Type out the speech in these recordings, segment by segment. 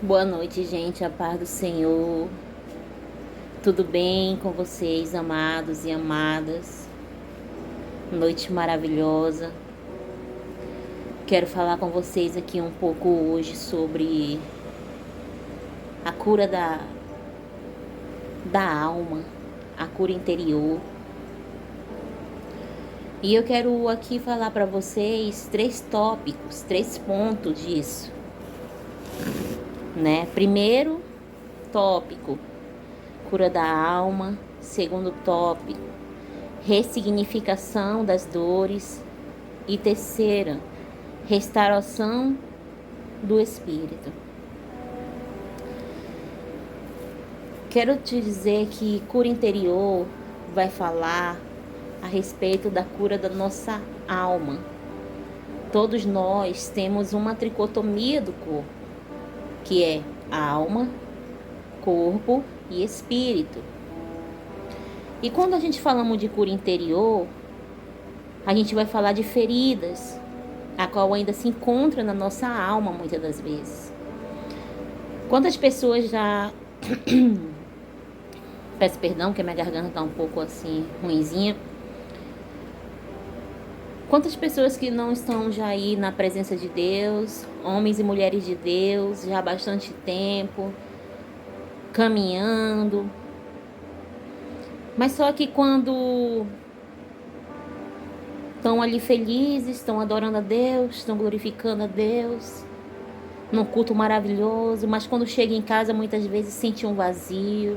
Boa noite, gente. A paz do Senhor. Tudo bem com vocês, amados e amadas? Noite maravilhosa. Quero falar com vocês aqui um pouco hoje sobre a cura da alma, a cura interior. E eu quero aqui falar para vocês 3 tópicos, 3 pontos disso, né? Primeiro tópico, cura da alma. Segundo tópico, ressignificação das dores. E terceira, restauração do espírito. Quero te dizer que cura interior vai falar a respeito da cura da nossa alma. Todos nós temos uma tricotomia do corpo, que é alma, corpo e espírito. E quando a gente falamos de cura interior, a gente vai falar de feridas, a qual ainda se encontra na nossa alma muitas das vezes. Quantas pessoas já... Peço perdão, que a minha garganta está um pouco assim, ruinzinha. Quantas pessoas que não estão já aí na presença de Deus, homens e mulheres de Deus, já há bastante tempo, caminhando. Mas só que quando estão ali felizes, estão adorando a Deus, estão glorificando a Deus, num culto maravilhoso, mas quando chega em casa muitas vezes sente um vazio,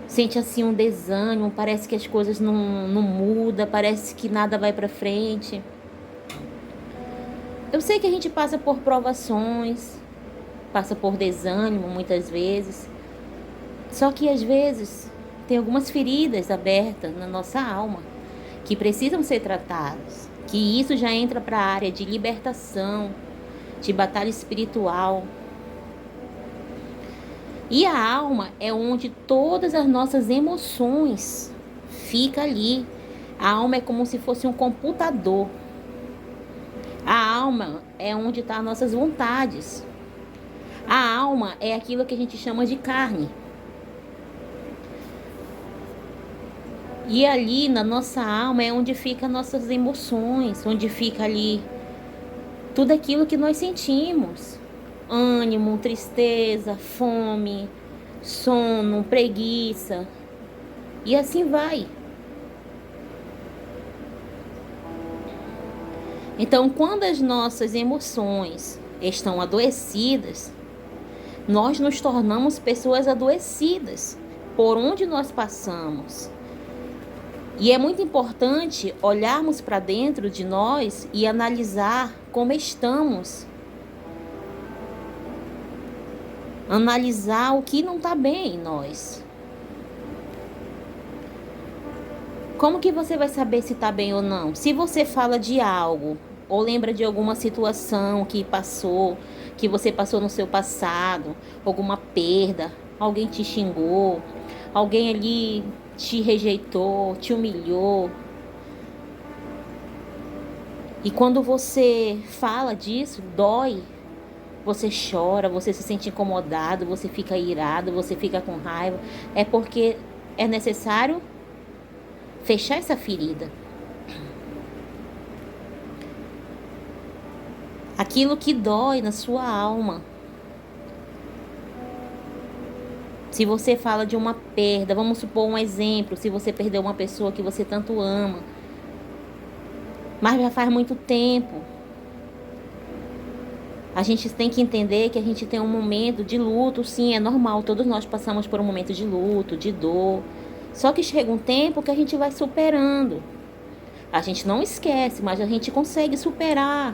sente assim um desânimo, parece que as coisas não mudam, parece que nada vai para frente. Eu sei que a gente passa por provações, passa por desânimo muitas vezes, só que às vezes tem algumas feridas abertas na nossa alma que precisam ser tratadas, que isso já entra para a área de libertação, de batalha espiritual. E a alma é onde todas as nossas emoções ficam ali. A alma é como se fosse um computador. A alma é onde estão as nossas vontades. A alma é aquilo que a gente chama de carne. E ali na nossa alma é onde ficam nossas emoções, onde fica ali tudo aquilo que nós sentimos. Ânimo, tristeza, fome, sono, preguiça. E assim vai. Então, quando as nossas emoções estão adoecidas, nós nos tornamos pessoas adoecidas por onde nós passamos. E é muito importante olharmos para dentro de nós e analisar como estamos. Analisar o que não está bem em nós. Como que você vai saber se está bem ou não? Se você fala de algo ou lembra de alguma situação que você passou no seu passado, alguma perda, alguém te xingou, alguém ali te rejeitou, te humilhou. E quando você fala disso, dói. Você chora, você se sente incomodado, você fica irado, você fica com raiva. É porque é necessário fechar essa ferida. Aquilo que dói na sua alma. Se você fala de uma perda, vamos supor um exemplo, se você perdeu uma pessoa que você tanto ama, mas já faz muito tempo, a gente tem que entender que a gente tem um momento de luto, sim, é normal, todos nós passamos por um momento de luto, de dor, só que chega um tempo que a gente vai superando. A gente não esquece, mas a gente consegue superar.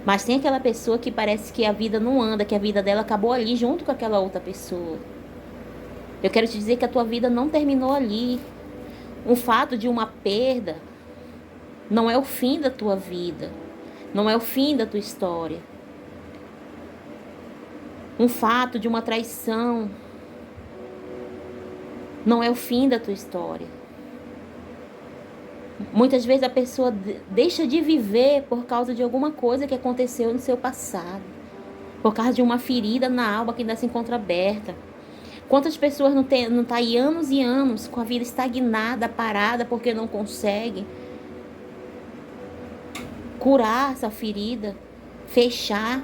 Mas tem aquela pessoa que parece que a vida não anda, que a vida dela acabou ali junto com aquela outra pessoa. Eu quero te dizer que a tua vida não terminou ali. O fato de uma perda não é o fim da tua vida. Não é o fim da tua história. Um fato de uma traição não é o fim da tua história. Muitas vezes a pessoa deixa de viver por causa de alguma coisa que aconteceu no seu passado. por causa de uma ferida na alma que ainda se encontra aberta. Quantas pessoas não tá aí anos e anos com a vida estagnada, parada, porque não consegue curar essa ferida, fechar.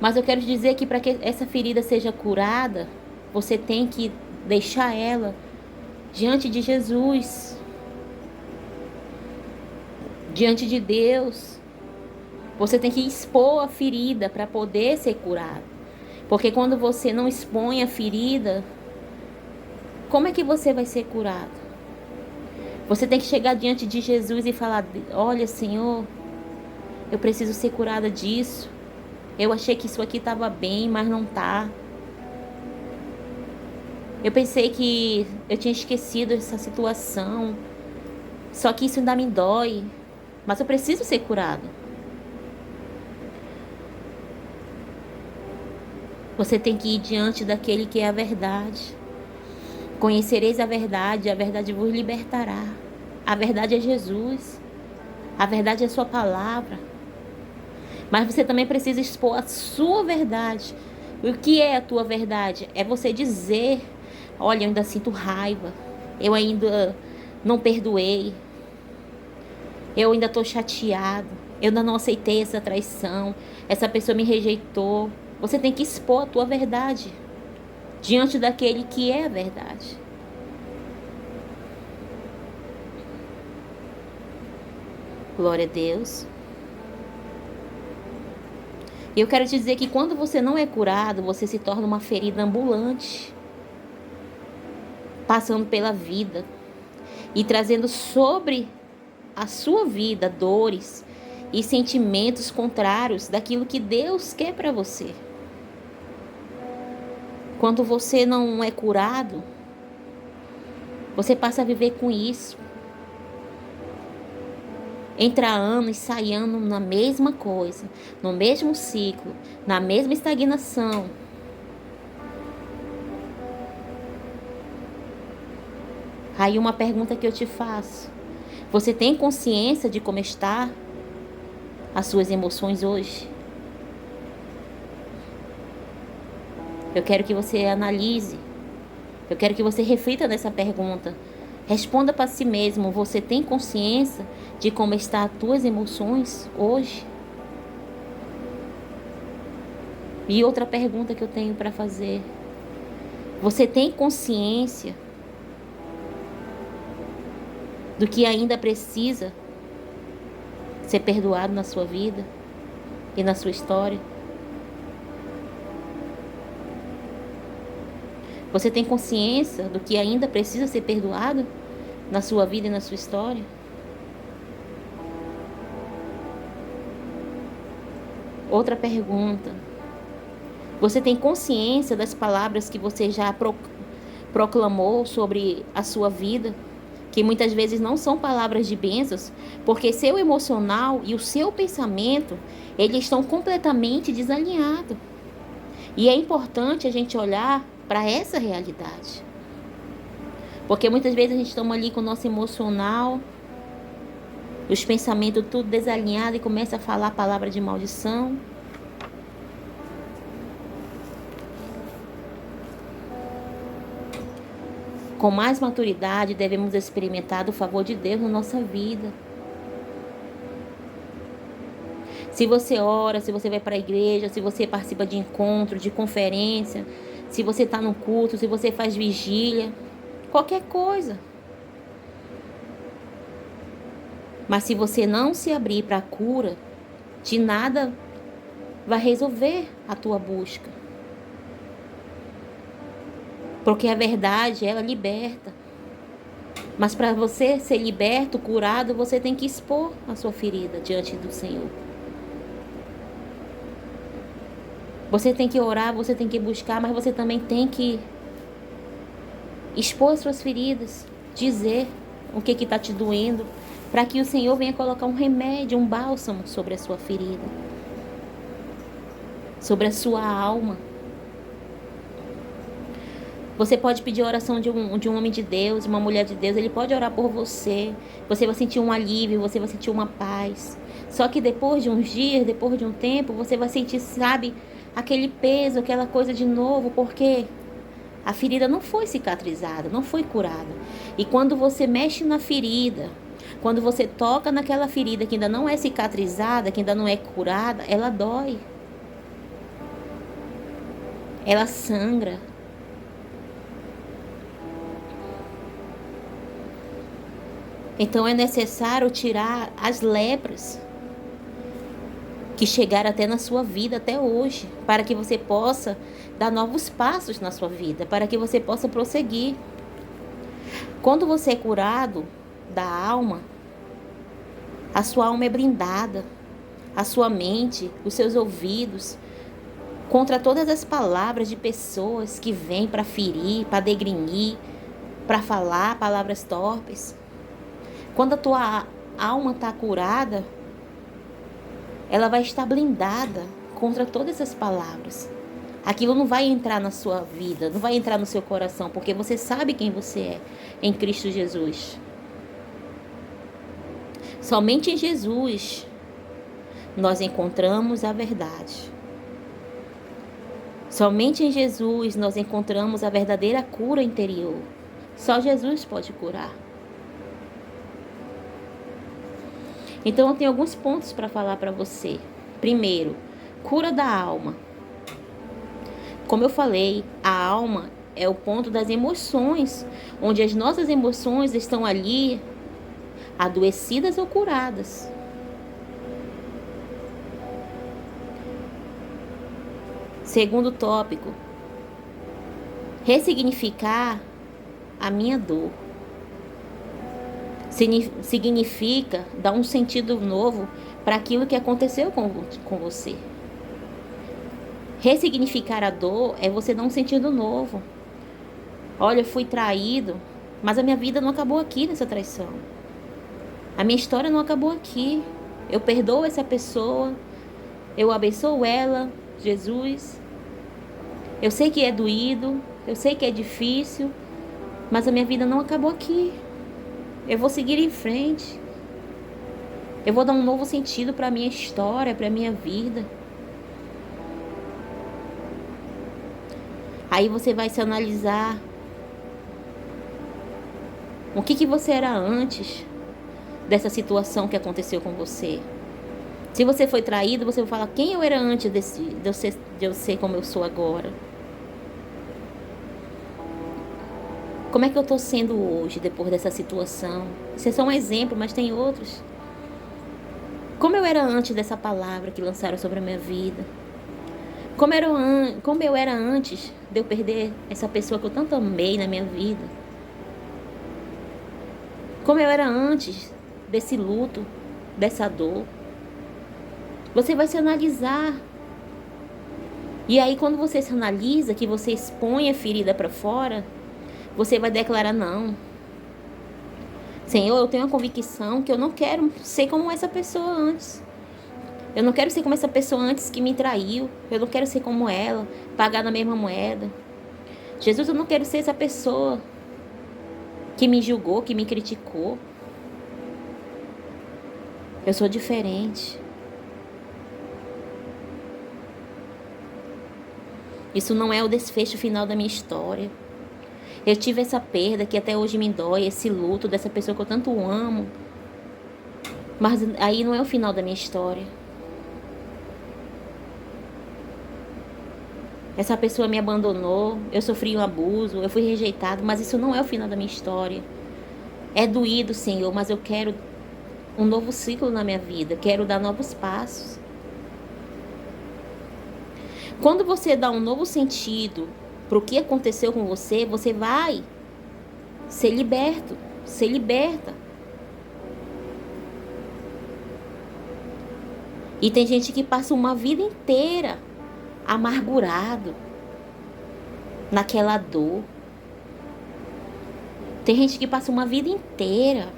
Mas eu quero dizer que para que essa ferida seja curada, você tem que deixar ela diante de Jesus, diante de Deus. Você tem que expor a ferida para poder ser curado. Porque quando você não expõe a ferida, como é que você vai ser curado? Você tem que chegar diante de Jesus e falar: olha, Senhor, eu preciso ser curada disso. Eu achei que isso aqui estava bem, mas não tá. Eu pensei que eu tinha esquecido essa situação. Só que isso ainda me dói. Mas eu preciso ser curado. Você tem que ir diante daquele que é a verdade. Conhecereis a verdade vos libertará. A verdade é Jesus. A verdade é a sua palavra. Mas você também precisa expor a sua verdade. O que é a tua verdade? É você dizer: olha, eu ainda sinto raiva. Eu ainda não perdoei. Eu ainda estou chateado. Eu ainda não aceitei essa traição. Essa pessoa me rejeitou. Você tem que expor a tua verdade diante daquele que é a verdade. Glória a Deus. E eu quero te dizer que quando você não é curado, você se torna uma ferida ambulante, passando pela vida e trazendo sobre a sua vida dores e sentimentos contrários daquilo que Deus quer para você. Quando você não é curado, você passa a viver com isso. Entra ano e sai ano na mesma coisa, no mesmo ciclo, na mesma estagnação. Aí uma pergunta que eu te faço: você tem consciência de como está as suas emoções hoje? Eu quero que você analise. Eu quero que você reflita nessa pergunta. Responda para si mesmo: você tem consciência de como estão as tuas emoções hoje? E outra pergunta que eu tenho para fazer: você tem consciência do que ainda precisa ser perdoado na sua vida e na sua história? Você tem consciência do que ainda precisa ser perdoado na sua vida e na sua história? Outra pergunta: você tem consciência das palavras que você já proclamou sobre a sua vida, que muitas vezes não são palavras de bênçãos, porque seu emocional e o seu pensamento, eles estão completamente desalinhados. E é importante a gente olhar para essa realidade. Porque muitas vezes a gente está ali com o nosso emocional, os pensamentos tudo desalinhado e começa a falar a palavra de maldição. Com mais maturidade, devemos experimentar o favor de Deus na nossa vida. Se você ora, se você vai para a igreja, se você participa de encontro, de conferência, se você está no culto, se você faz vigília, qualquer coisa. Mas se você não se abrir para a cura, de nada vai resolver a tua busca. Porque a verdade, ela liberta. Mas para você ser liberto, curado, você tem que expor a sua ferida diante do Senhor. Você tem que orar, você tem que buscar, mas você também tem que expor as suas feridas, dizer o que está te doendo, para que o Senhor venha colocar um remédio, um bálsamo sobre a sua ferida, sobre a sua alma. Você pode pedir a oração de um homem de Deus, uma mulher de Deus. Ele pode orar por você. Você vai sentir um alívio, você vai sentir uma paz. Só que depois de uns dias, depois de um tempo, você vai sentir, sabe, aquele peso, aquela coisa de novo, porque a ferida não foi cicatrizada, não foi curada. E quando você mexe na ferida, quando você toca naquela ferida que ainda não é cicatrizada, que ainda não é curada, ela dói. Ela sangra. Então é necessário tirar as lepras que chegaram até na sua vida até hoje, para que você possa dar novos passos na sua vida, para que você possa prosseguir. Quando você é curado da alma, a sua alma é blindada, a sua mente, os seus ouvidos, contra todas as palavras de pessoas que vêm para ferir, para degrinir, para falar palavras torpes. Quando a tua alma está curada, ela vai estar blindada contra todas essas palavras. Aquilo não vai entrar na sua vida, não vai entrar no seu coração, porque você sabe quem você é em Cristo Jesus. Somente em Jesus nós encontramos a verdade. Somente em Jesus nós encontramos a verdadeira cura interior. Só Jesus pode curar. Então eu tenho alguns pontos para falar para você. Primeiro, cura da alma. Como eu falei, a alma é o ponto das emoções, onde as nossas emoções estão ali adoecidas ou curadas. Segundo tópico, ressignificar a minha dor. Significa dar um sentido novo para aquilo que aconteceu com você. Ressignificar a dor é você dar um sentido novo. Olha, eu fui traído, mas a minha vida não acabou aqui nessa traição. A minha história não acabou aqui. Eu perdoo essa pessoa, eu abençoo ela, Jesus. Eu sei que é doído, eu sei que é difícil, mas a minha vida não acabou aqui. Eu vou seguir em frente. Eu vou dar um novo sentido para a minha história, para a minha vida. Aí você vai se analisar. O que você era antes dessa situação que aconteceu com você? Se você foi traído, você vai falar quem eu era antes de eu ser como eu sou agora. Como é que eu estou sendo hoje, depois dessa situação? Isso é só um exemplo, mas tem outros. Como eu era antes dessa palavra que lançaram sobre a minha vida? Como eu era antes de eu perder essa pessoa que eu tanto amei na minha vida? Como eu era antes desse luto, dessa dor? Você vai se analisar. E aí, quando você se analisa, que você expõe a ferida para fora, você vai declarar: não, Senhor, eu tenho uma convicção que eu não quero ser como essa pessoa antes. Eu não quero ser como essa pessoa antes que me traiu. Eu não quero ser como ela, pagar na mesma moeda. Jesus, eu não quero ser essa pessoa que me julgou, que me criticou. Eu sou diferente. Isso não é o desfecho final da minha história. Eu tive essa perda que até hoje me dói, esse luto dessa pessoa que eu tanto amo. Mas aí não é o final da minha história. Essa pessoa me abandonou, eu sofri um abuso, eu fui rejeitado, mas isso não é o final da minha história. É doído, Senhor, mas eu quero um novo ciclo na minha vida, quero dar novos passos. Quando você dá um novo sentido para o que aconteceu com você, você vai ser liberto, ser liberta. E tem gente que passa uma vida inteira amargurado naquela dor. Tem gente que passa uma vida inteira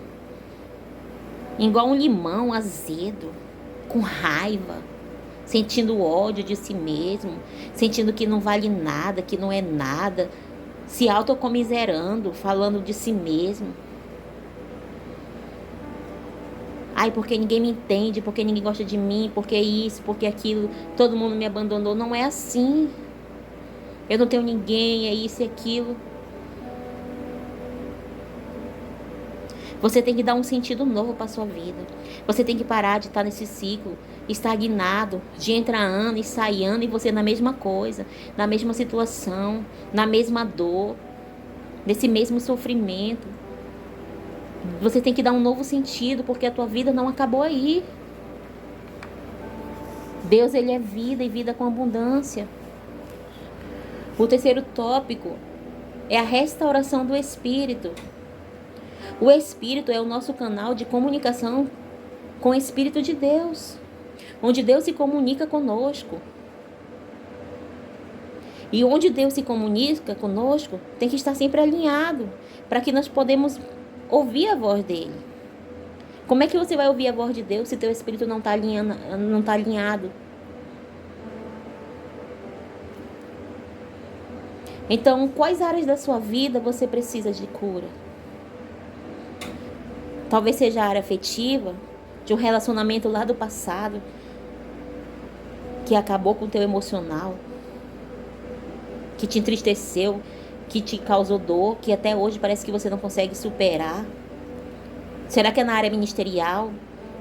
igual um limão azedo, com raiva, sentindo ódio de si mesmo, sentindo que não vale nada, que não é nada, se autocomiserando, falando de si mesmo. Ai, porque ninguém me entende, porque ninguém gosta de mim, porque isso, porque aquilo, todo mundo me abandonou. Não é assim. Eu não tenho ninguém, é isso e aquilo. Você tem que dar um sentido novo para sua vida. Você tem que parar de estar nesse ciclo estagnado, de entrar ano e sair ano e você na mesma coisa, na mesma situação, na mesma dor, nesse mesmo sofrimento. Você tem que dar um novo sentido, porque a tua vida não acabou aí. Deus, ele é vida e vida com abundância. O terceiro tópico é a restauração do espírito. O espírito é o nosso canal de comunicação com o Espírito de Deus, onde Deus se comunica conosco. E onde Deus se comunica conosco, tem que estar sempre alinhado, para que nós podemos ouvir a voz dele. Como é que você vai ouvir a voz de Deus se teu espírito não está alinhado? Então, quais áreas da sua vida você precisa de cura? Talvez seja a área afetiva, de um relacionamento lá do passado, que acabou com o teu emocional, que te entristeceu, que te causou dor, que até hoje parece que você não consegue superar. Será que é na área ministerial,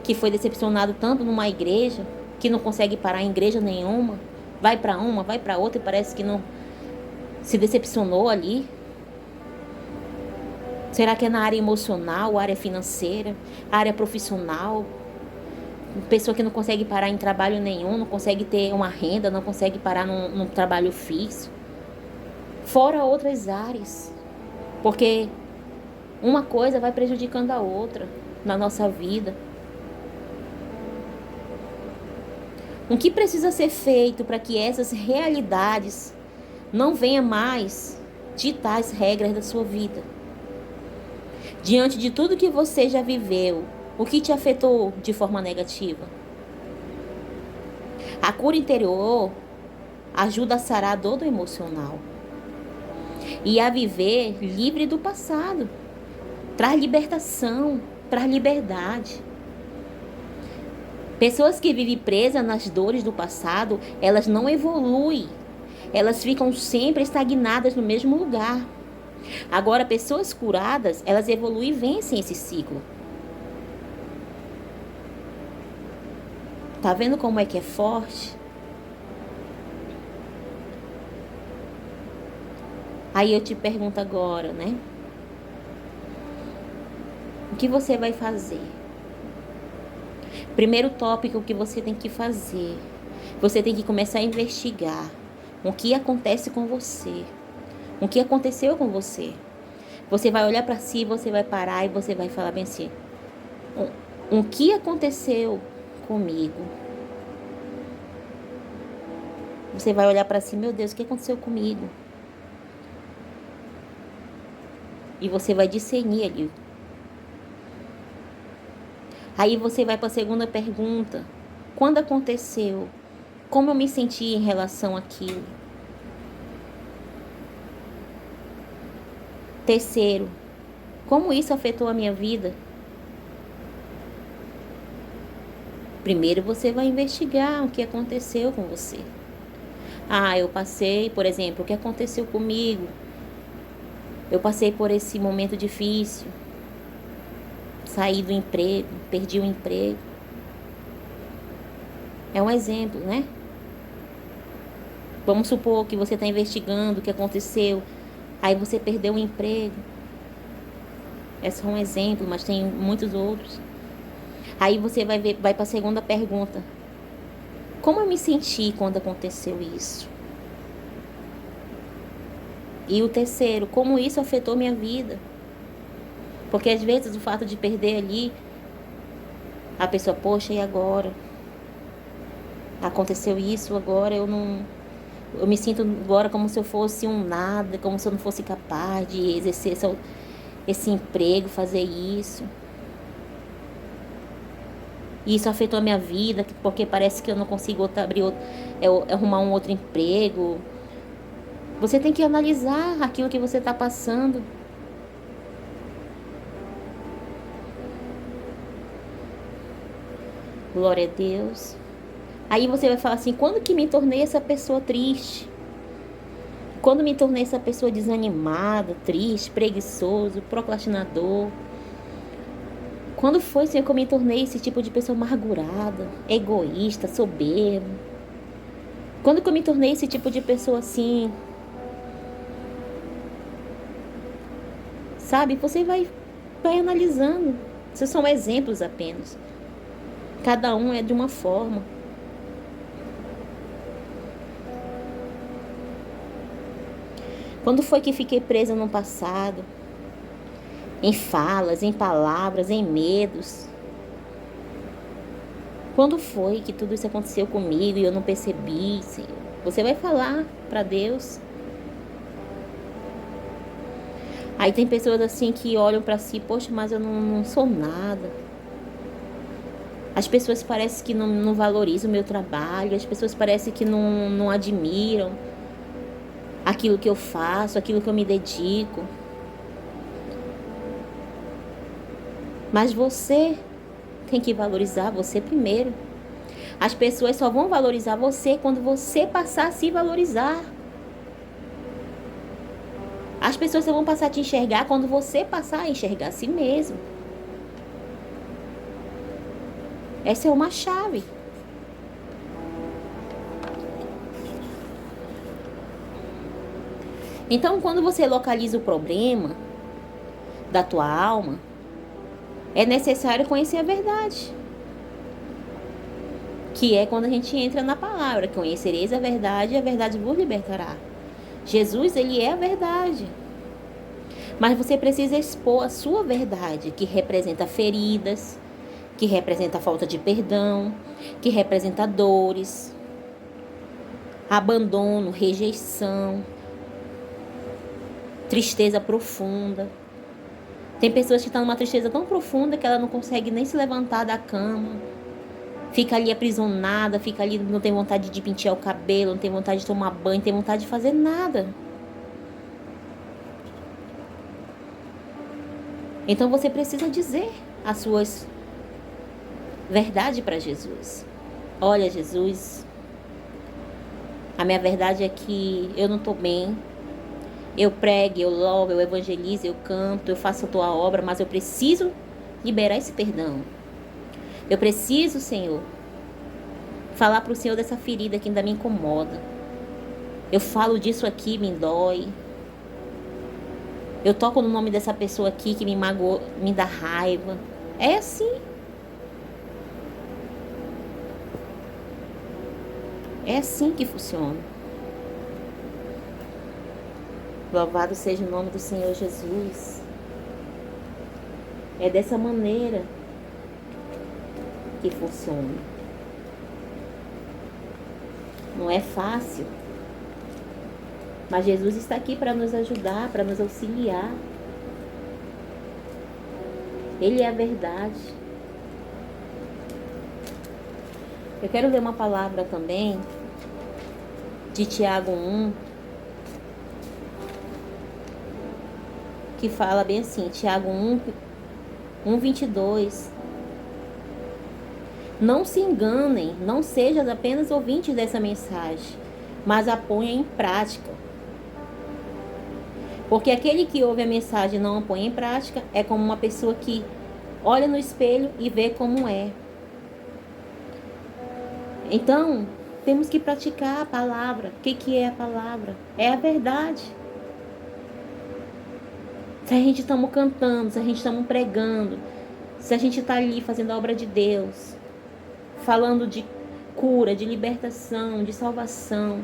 que foi decepcionado tanto numa igreja, que não consegue parar em igreja nenhuma? Vai para uma, vai para outra e parece que não se decepcionou ali? Será que é na área emocional, área financeira, área profissional? Pessoa que não consegue parar em trabalho nenhum, não consegue ter uma renda, não consegue parar num trabalho fixo. Fora outras áreas. Porque uma coisa vai prejudicando a outra na nossa vida. O que precisa ser feito para que essas realidades não venham mais ditar as regras da sua vida? Diante de tudo que você já viveu, o que te afetou de forma negativa? A cura interior ajuda a sarar a dor do emocional e a viver livre do passado. Traz libertação, traz liberdade. Pessoas que vivem presas nas dores do passado, elas não evoluem. Elas ficam sempre estagnadas no mesmo lugar. Agora, pessoas curadas, elas evoluem e vencem esse ciclo. Tá vendo como é que é forte? Aí eu te pergunto agora, né? O que você vai fazer? Primeiro tópico que você tem que fazer. Você tem que começar a investigar o que acontece com você. O que aconteceu com você? Você vai olhar para si, você vai parar e você vai falar bem assim: o que aconteceu comigo? Você vai olhar para si: meu Deus, o que aconteceu comigo? E você vai discernir ali. Aí você vai para a segunda pergunta: quando aconteceu? Como eu me senti em relação àquilo? Terceiro, como isso afetou a minha vida? Primeiro você vai investigar o que aconteceu com você. Eu passei, por exemplo, o que aconteceu comigo? Eu passei por esse momento difícil. Saí do emprego, perdi o emprego. É um exemplo, né? Vamos supor que você está investigando o que aconteceu. Aí você perdeu o emprego. É só um exemplo, mas tem muitos outros. Aí você vai para a segunda pergunta: como eu me senti quando aconteceu isso? E o terceiro: como isso afetou minha vida? Porque às vezes o fato de perder ali, a pessoa, poxa, e agora? Aconteceu isso, agora eu me sinto agora como se eu fosse um nada, como se eu não fosse capaz de exercer esse emprego, fazer isso. E isso afetou a minha vida, porque parece que eu não consigo arrumar um outro emprego. Você tem que analisar aquilo que você está passando. Glória a Deus. Aí você vai falar assim: quando que me tornei essa pessoa triste? Quando me tornei essa pessoa desanimada, triste, preguiçoso, procrastinador? Quando foi, Senhor, que eu me tornei esse tipo de pessoa amargurada, egoísta, soberbo? Quando que eu me tornei esse tipo de pessoa assim? Sabe? Você vai analisando. Esses são exemplos apenas. Cada um é de uma forma. Quando foi que fiquei presa no passado? Em falas, em palavras, em medos. Quando foi que tudo isso aconteceu comigo e eu não percebi, Senhor? Você vai falar para Deus. Aí tem pessoas assim que olham para si: poxa, mas eu não sou nada. As pessoas parecem que não valorizam o meu trabalho. As pessoas parecem que não admiram aquilo que eu faço, aquilo que eu me dedico. Mas você tem que valorizar você primeiro. As pessoas só vão valorizar você quando você passar a se valorizar. As pessoas só vão passar a te enxergar quando você passar a enxergar a si mesmo. Essa é uma chave. Então, quando você localiza o problema da tua alma, é necessário conhecer a verdade. Que é quando a gente entra na palavra: conhecereis a verdade e a verdade vos libertará. Jesus, ele é a verdade. Mas você precisa expor a sua verdade, que representa feridas, que representa falta de perdão, que representa dores, abandono, rejeição, tristeza profunda. Tem pessoas que estão numa tristeza tão profunda que ela não consegue nem se levantar da cama. Fica ali aprisionada, fica ali, não tem vontade de pentear o cabelo, não tem vontade de tomar banho, não tem vontade de fazer nada. Então você precisa dizer as suas verdades para Jesus. Olha, Jesus, a minha verdade é que eu não estou bem. Eu prego, eu louvo, eu evangelizo, eu canto, eu faço a tua obra, mas eu preciso liberar esse perdão. Eu preciso, Senhor, falar para o Senhor dessa ferida que ainda me incomoda. Eu falo disso aqui, me dói. Eu toco no nome dessa pessoa aqui que me magoou, me dá raiva. É assim. É assim que funciona. Louvado seja o nome do Senhor Jesus. É dessa maneira que funciona. Não é fácil. Mas Jesus está aqui para nos ajudar, para nos auxiliar. Ele é a verdade. Eu quero ler uma palavra também de Tiago 1, que fala bem assim, Tiago 1:22. Não se enganem, não sejam apenas ouvintes dessa mensagem, mas a ponham em prática. Porque aquele que ouve a mensagem e não a põe em prática é como uma pessoa que olha no espelho e vê como é. Então, temos que praticar a palavra. O que é a palavra? É a verdade. Se a gente estamos cantando, se a gente estamos pregando, se a gente está ali fazendo a obra de Deus, falando de cura, de libertação, de salvação,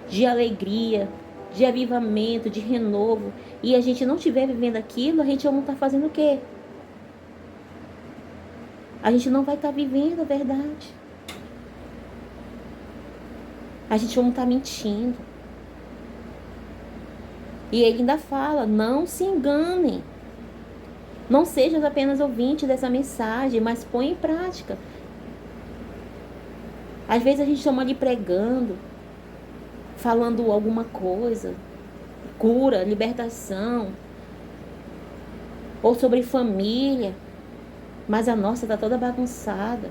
de alegria, de avivamento, de renovo, e a gente não estiver vivendo aquilo, a gente não está fazendo o quê? A gente não vai estar vivendo a verdade. A gente não está mentindo. E ele ainda fala: não se enganem. Não seja apenas ouvinte dessa mensagem, mas põe em prática. Às vezes a gente estamos ali pregando, falando alguma coisa, cura, libertação, ou sobre família, mas a nossa está toda bagunçada.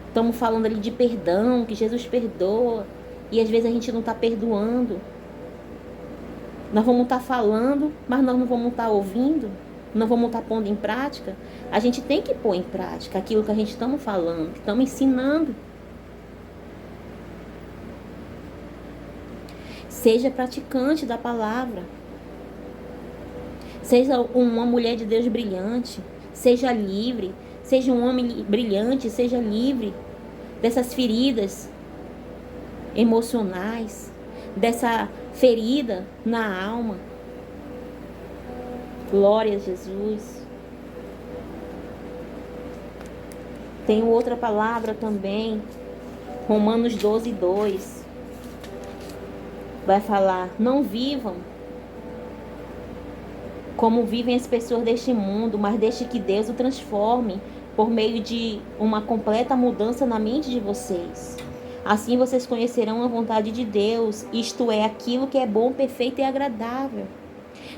Estamos falando ali de perdão, que Jesus perdoa, e às vezes a gente não está perdoando. Nós vamos estar falando, mas nós não vamos estar ouvindo, não vamos estar pondo em prática. A gente tem que pôr em prática aquilo que a gente estamos falando, que estamos ensinando. Seja praticante da palavra. Seja uma mulher de Deus brilhante. Seja livre. Seja um homem brilhante. Seja livre dessas feridas emocionais. Dessa ferida na alma. Glória a Jesus. Tem outra palavra também. Romanos 12:2. Vai falar: não vivam como vivem as pessoas deste mundo, mas deixe que Deus o transforme por meio de uma completa mudança na mente de vocês. Assim vocês conhecerão a vontade de Deus, isto é, aquilo que é bom, perfeito e agradável.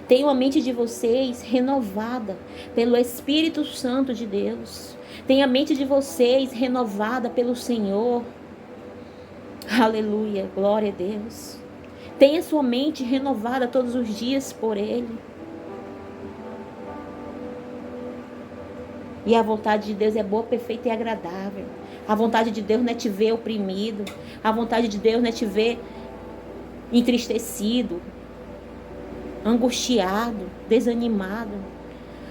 Tenham a mente de vocês renovada pelo Espírito Santo de Deus. Tenha a mente de vocês renovada pelo Senhor. Aleluia, glória a Deus. Tenha sua mente renovada todos os dias por Ele. E a vontade de Deus é boa, perfeita e agradável. A vontade de Deus não é te ver oprimido. A vontade de Deus não é te ver entristecido, angustiado, desanimado.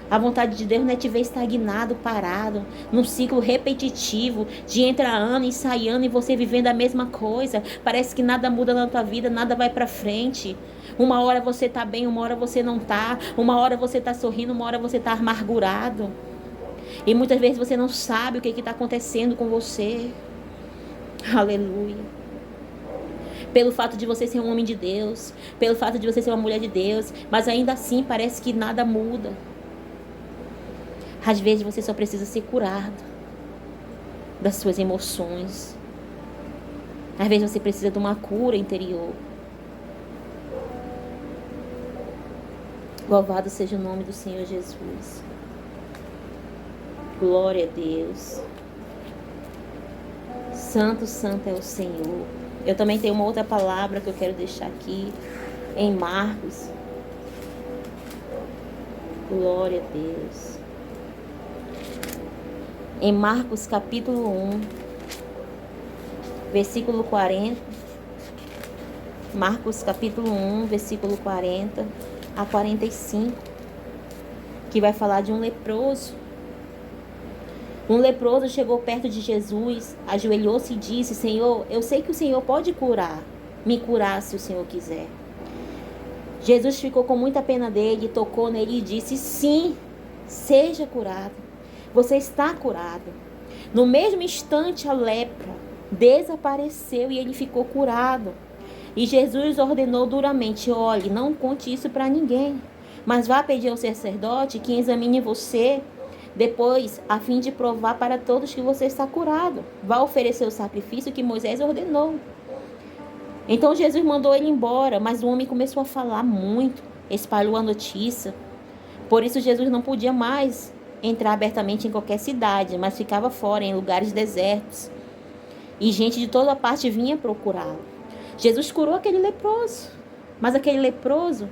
A vontade de Deus não é te ver estagnado, parado, num ciclo repetitivo de entrar ano e sai ano e você vivendo a mesma coisa. Parece que nada muda na tua vida, nada vai pra frente. Uma hora você tá bem, uma hora você não tá. Uma hora você tá sorrindo, uma hora você tá amargurado. E muitas vezes você não sabe o que está acontecendo com você. Aleluia. Pelo fato de você ser um homem de Deus, pelo fato de você ser uma mulher de Deus, mas ainda assim parece que nada muda. Às vezes você só precisa ser curado das suas emoções. Às vezes você precisa de uma cura interior. Louvado seja o nome do Senhor Jesus. Glória a Deus. Santo, santo é o Senhor. Eu também tenho uma outra palavra que eu quero deixar aqui em Marcos. Glória a Deus. Em Marcos capítulo 1, versículo 40. Marcos capítulo 1, versículo 40 a 45. Que vai falar de um leproso. Um leproso chegou perto de Jesus, ajoelhou-se e disse: Senhor, eu sei que o Senhor pode me curar se o Senhor quiser. Jesus ficou com muita pena dele, tocou nele e disse: sim, seja curado. Você está curado. No mesmo instante a lepra desapareceu e ele ficou curado. E Jesus ordenou duramente: olhe, não conte isso para ninguém, mas vá pedir ao sacerdote que examine você depois, a fim de provar para todos que você está curado. Vá oferecer o sacrifício que Moisés ordenou. Então Jesus mandou ele embora, mas o homem começou a falar muito, espalhou a notícia. Por isso Jesus não podia mais entrar abertamente em qualquer cidade, mas ficava fora, em lugares desertos. E gente de toda parte vinha procurá-lo. Jesus curou aquele leproso, mas aquele leproso,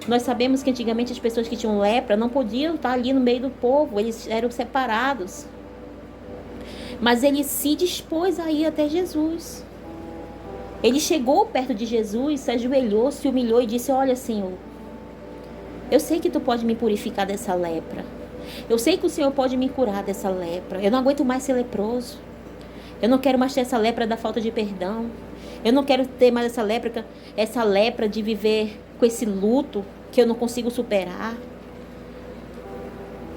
nós sabemos que antigamente as pessoas que tinham lepra não podiam estar ali no meio do povo, eles eram separados. Mas ele se dispôs a ir até Jesus. Ele chegou perto de Jesus, se ajoelhou, se humilhou e disse: olha, Senhor, eu sei que tu pode me purificar dessa lepra. Eu sei que o Senhor pode me curar dessa lepra. Eu não aguento mais ser leproso. Eu não quero mais ter essa lepra da falta de perdão. Eu não quero ter mais essa lepra de viver com esse luto que eu não consigo superar.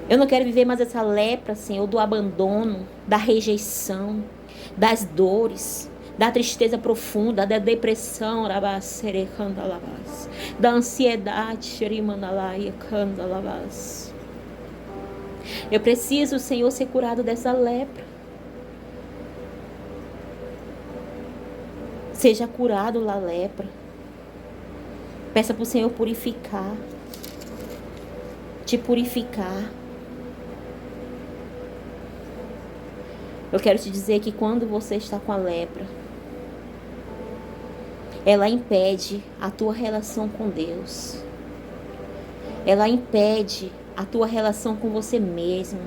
Eu não quero viver mais essa lepra, Senhor, do abandono, da rejeição, das dores, da tristeza profunda, da depressão, da ansiedade. Eu preciso, Senhor, ser curado dessa lepra. Seja curado da lepra. Peça para o Senhor purificar, te purificar. Eu quero te dizer que quando você está com a lepra, ela impede a tua relação com Deus. Ela impede a tua relação com você mesmo.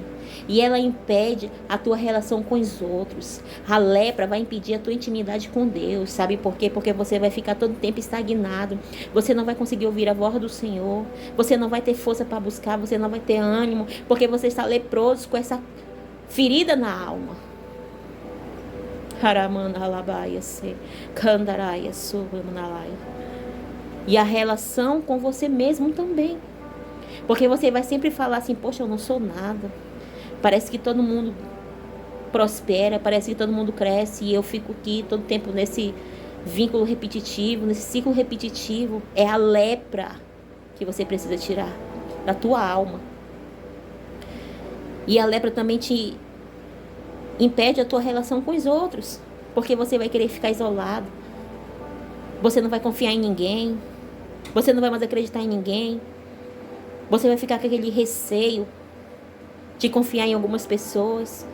E ela impede a tua relação com os outros. A lepra vai impedir a tua intimidade com Deus. Sabe por quê? Porque você vai ficar todo tempo estagnado. Você não vai conseguir ouvir a voz do Senhor. Você não vai ter força para buscar. Você não vai ter ânimo. Porque você está leproso com essa ferida na alma. E a relação com você mesmo também. Porque você vai sempre falar assim: poxa, eu não sou nada. Parece que todo mundo prospera, parece que todo mundo cresce e eu fico aqui todo tempo nesse vínculo repetitivo, nesse ciclo repetitivo. É a lepra que você precisa tirar da tua alma. E a lepra também te impede a tua relação com os outros, porque você vai querer ficar isolado. Você não vai confiar em ninguém. Você não vai mais acreditar em ninguém. Você vai ficar com aquele receio de confiar em algumas pessoas,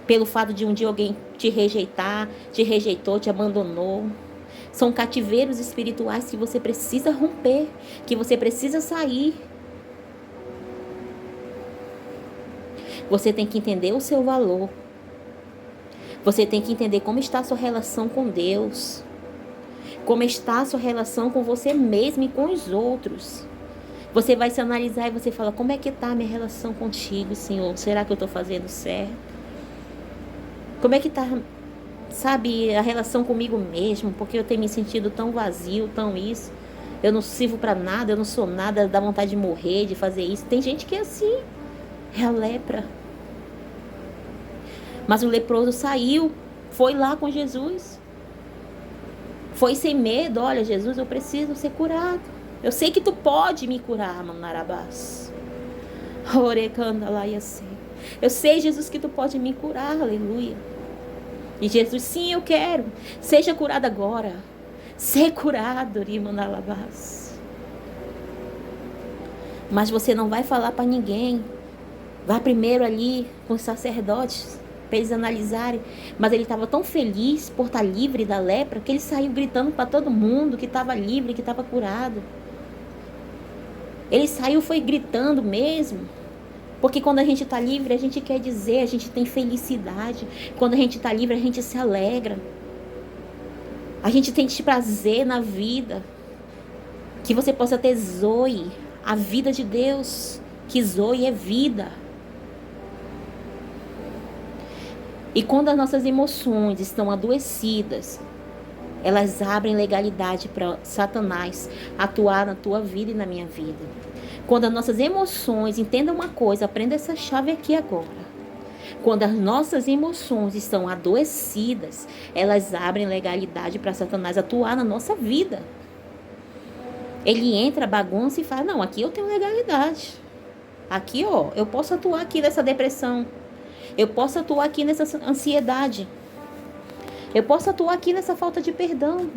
pelo fato de um dia alguém te rejeitar, te rejeitou, te abandonou. São cativeiros espirituais que você precisa romper, que você precisa sair. Você tem que entender o seu valor. Você tem que entender como está a sua relação com Deus, como está a sua relação com você mesmo e com os outros. Você vai se analisar e você fala: como é que está a minha relação contigo, Senhor? Será que eu estou fazendo certo? Como é que está, sabe, a relação comigo mesmo? Porque eu tenho me sentido tão vazio, tão isso. Eu não sirvo para nada, eu não sou nada, dá vontade de morrer, de fazer isso. Tem gente que é assim, é a lepra. Mas o leproso saiu, foi lá com Jesus. Foi sem medo: olha, Jesus, eu preciso ser curado. Eu sei que tu pode me curar, Manarabás. Eu sei, Jesus, que tu pode me curar, aleluia. E Jesus: sim, eu quero. Seja curado agora. Ser curado, Manarabás. Mas você não vai falar para ninguém. Vá primeiro ali com os sacerdotes, para eles analisarem. Mas ele estava tão feliz por estar livre da lepra, que ele saiu gritando para todo mundo que estava livre, que estava curado. Ele saiu, foi gritando mesmo. Porque quando a gente está livre, a gente quer dizer, a gente tem felicidade. Quando a gente está livre, a gente se alegra. A gente tem prazer na vida. Que você possa ter Zoe, a vida de Deus. Que Zoe é vida. E quando as nossas emoções estão adoecidas, elas abrem legalidade para Satanás atuar na tua vida e na minha vida. Quando as nossas emoções, entenda uma coisa, aprenda essa chave aqui agora. Quando as nossas emoções estão adoecidas, elas abrem legalidade para Satanás atuar na nossa vida. Ele entra, bagunça e fala: não, aqui eu tenho legalidade. Aqui, ó, eu posso atuar aqui nessa depressão. Eu posso atuar aqui nessa ansiedade. Eu posso atuar aqui nessa falta de perdão.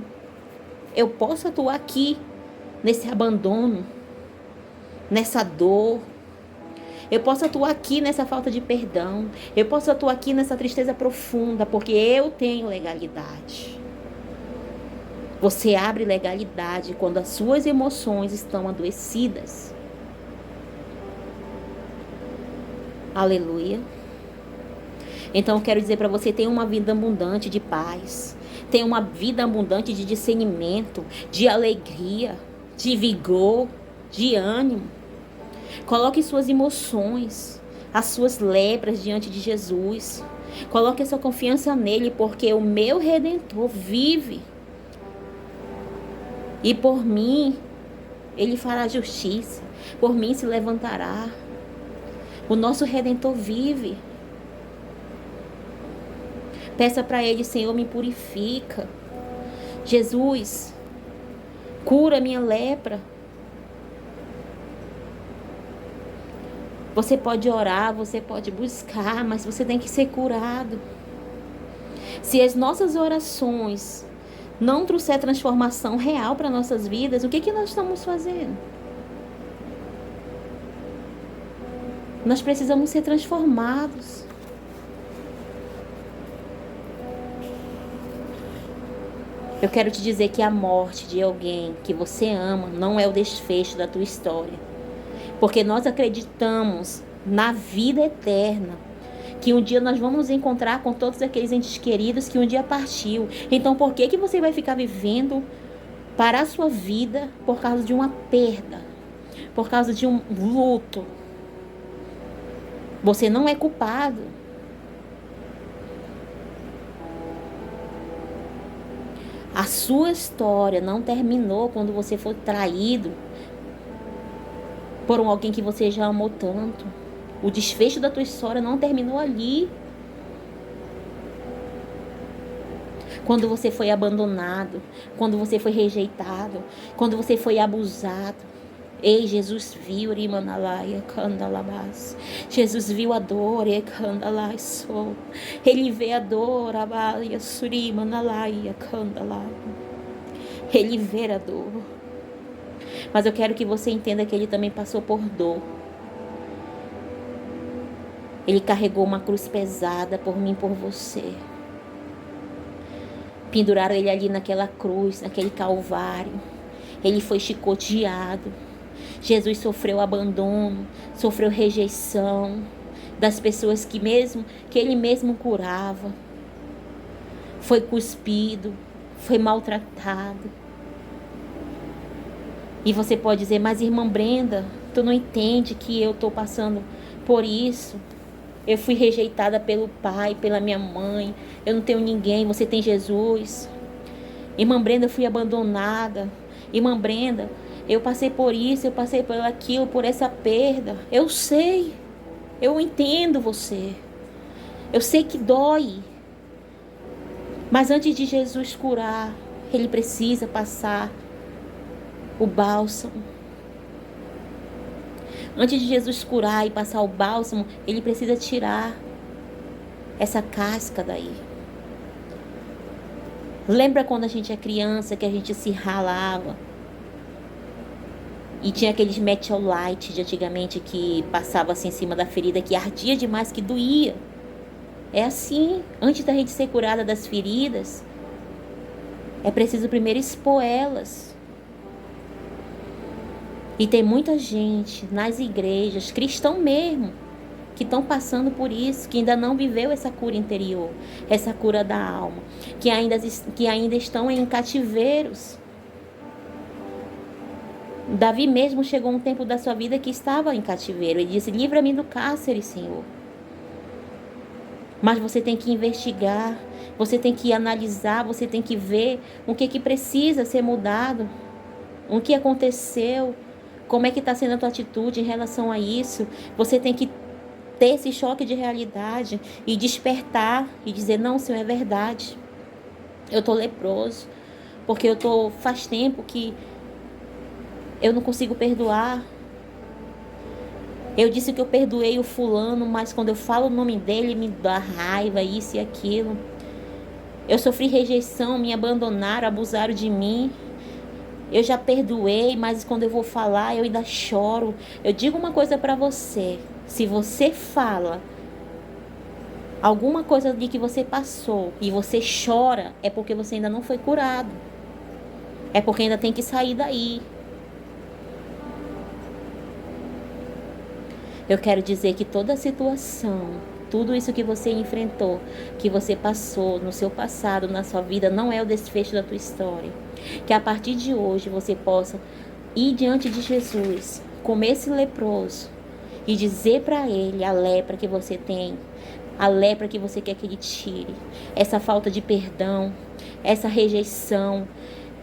Eu posso atuar aqui nesse abandono, nessa dor. Eu posso atuar aqui nessa falta de perdão. Eu posso atuar aqui nessa tristeza profunda, porque eu tenho legalidade. Você abre legalidade quando as suas emoções estão adoecidas. Aleluia. Então eu quero dizer para você: tenha uma vida abundante de paz. Tenha uma vida abundante de discernimento, de alegria, de vigor, de ânimo. Coloque suas emoções, as suas lepras diante de Jesus. Coloque a sua confiança nele, porque o meu Redentor vive. E por mim, ele fará justiça. Por mim se levantará. O nosso Redentor vive. Peça para ele: Senhor, me purifica. Jesus, cura minha lepra. Você pode orar, você pode buscar, mas você tem que ser curado. Se as nossas orações não trouxer transformação real para nossas vidas, o que nós estamos fazendo? Nós precisamos ser transformados. Eu quero te dizer que a morte de alguém que você ama não é o desfecho da tua história. Porque nós acreditamos na vida eterna, que um dia nós vamos nos encontrar com todos aqueles entes queridos que um dia partiu. Então por que você vai ficar vivendo para a sua vida por causa de uma perda, por causa de um luto? Você não é culpado. A sua história não terminou quando você foi traído por alguém que você já amou tanto. O desfecho da tua história não terminou ali. Quando você foi abandonado, quando você foi rejeitado, quando você foi abusado. Ei, Jesus viu, Jesus viu a dor, Ele vê a dor, Ele vê a dor. Mas eu quero que você entenda que Ele também passou por dor. Ele carregou uma cruz pesada por mim e por você. Penduraram Ele ali naquela cruz, naquele calvário. Ele foi chicoteado. Jesus sofreu abandono, sofreu rejeição das pessoas que Ele mesmo curava. Foi cuspido, foi maltratado. E você pode dizer, mas irmã Brenda, tu não entende que eu estou passando por isso? Eu fui rejeitada pelo pai, pela minha mãe. Eu não tenho ninguém, você tem Jesus. Irmã Brenda, eu fui abandonada. Irmã Brenda, eu passei por isso, eu passei por aquilo, por essa perda. Eu sei, eu entendo você. Eu sei que dói. Mas antes de Jesus curar, Ele precisa passar o bálsamo. Antes de Jesus curar e passar o bálsamo, Ele precisa tirar essa casca daí. Lembra quando a gente é criança, que a gente se ralava? E tinha aqueles Metiolite de antigamente que passava assim em cima da ferida, que ardia demais, que doía. É assim, antes da gente ser curada das feridas, é preciso primeiro expor elas. E tem muita gente nas igrejas, cristão mesmo, que estão passando por isso, que ainda não viveu essa cura interior, essa cura da alma, que ainda estão em cativeiros. Davi mesmo chegou um tempo da sua vida que estava em cativeiro. Ele disse, livra-me do cárcere, Senhor. Mas você tem que investigar, você tem que analisar, você tem que ver o que precisa ser mudado, o que aconteceu, como é que está sendo a tua atitude em relação a isso. Você tem que ter esse choque de realidade e despertar e dizer, não, Senhor, é verdade. Eu estou leproso, porque faz tempo que eu não consigo perdoar. Eu disse que eu perdoei o fulano, mas quando eu falo o nome dele, me dá raiva, isso e aquilo. Eu sofri rejeição, me abandonaram, abusaram de mim. Eu já perdoei, mas quando eu vou falar, eu ainda choro. Eu digo uma coisa para você. Se você fala alguma coisa de que você passou e você chora, é porque você ainda não foi curado. É porque ainda tem que sair daí. Eu quero dizer que toda situação, tudo isso que você enfrentou, que você passou no seu passado, na sua vida, não é o desfecho da tua história. Que a partir de hoje você possa ir diante de Jesus, como esse leproso, e dizer para Ele a lepra que você tem, a lepra que você quer que Ele tire, essa falta de perdão, essa rejeição,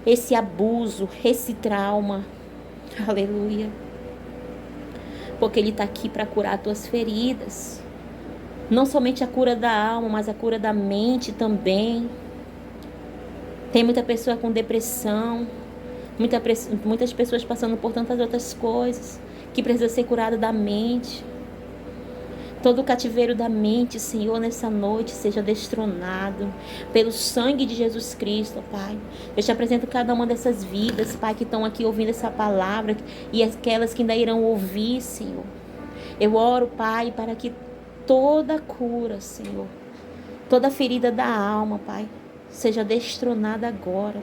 esse abuso, esse trauma. Aleluia. Porque Ele está aqui para curar as tuas feridas. Não somente a cura da alma, mas a cura da mente também. Tem muita pessoa com depressão, muitas pessoas passando por tantas outras coisas, que precisa ser curada da mente. Todo o cativeiro da mente, Senhor, nessa noite seja destronado pelo sangue de Jesus Cristo, Pai. Eu te apresento cada uma dessas vidas, Pai, que estão aqui ouvindo essa palavra e aquelas que ainda irão ouvir, Senhor. Eu oro, Pai, para que toda cura, Senhor, toda ferida da alma, Pai, seja destronada agora,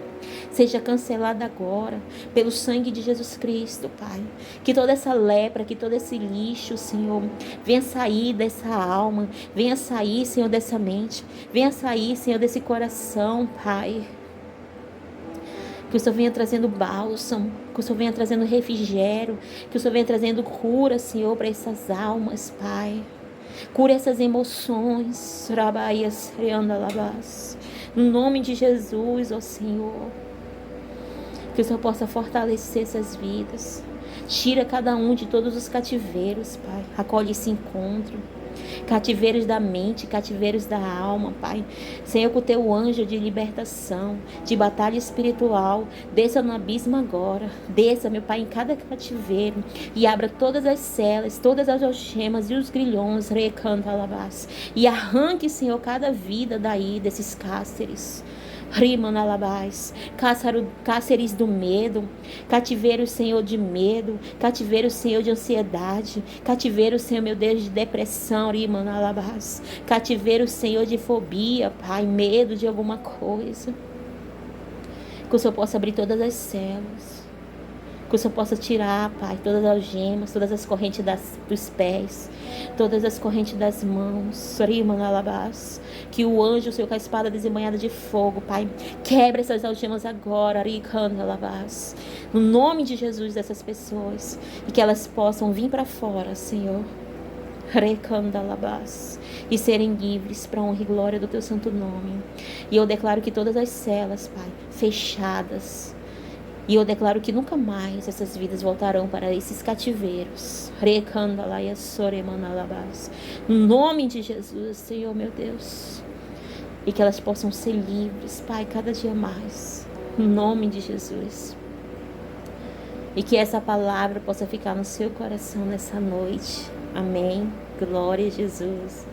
seja cancelada agora, pelo sangue de Jesus Cristo, Pai. Que toda essa lepra, que todo esse lixo, Senhor, venha sair dessa alma, venha sair, Senhor, dessa mente, venha sair, Senhor, desse coração, Pai. Que o Senhor venha trazendo bálsamo, que o Senhor venha trazendo refrigério, que o Senhor venha trazendo cura, Senhor, para essas almas, Pai. Cura essas emoções, Rabaias, Riandalabás. No nome de Jesus, ó Senhor. Que o Senhor possa fortalecer essas vidas. Tira cada um de todos os cativeiros, Pai. Acolhe esse encontro. Cativeiros da mente, cativeiros da alma, Pai. Senhor, com o teu anjo de libertação, de batalha espiritual, desça no abismo agora. Desça, meu Pai, em cada cativeiro e abra todas as celas, todas as algemas e os grilhões, recanta alabás. E arranque, Senhor, cada vida daí, desses cáceres. Rimanalabás, cáceres do medo, cativeiro, Senhor, de medo, cativeiro, Senhor, de ansiedade, cativeiro, Senhor, meu Deus, de depressão, Rimanalabás, cativeiro, Senhor, de fobia, Pai, medo de alguma coisa. Que o Senhor possa abrir todas as celas. Que o Senhor possa tirar, Pai, todas as algemas, todas as correntes dos pés, todas as correntes das mãos. Rimanalabás. Que o anjo, Senhor, com a espada desembanhada de fogo, Pai, quebra essas algemas agora. Rimanalabás. No nome de Jesus dessas pessoas. E que elas possam vir para fora, Senhor. Recandalabás. E serem livres para a honra e glória do teu santo nome. E eu declaro que todas as celas, Pai, fechadas. E eu declaro que nunca mais essas vidas voltarão para esses cativeiros. No nome de Jesus, Senhor, meu Deus. E que elas possam ser livres, Pai, cada dia mais. No nome de Jesus. E que essa palavra possa ficar no seu coração nessa noite. Amém. Glória a Jesus.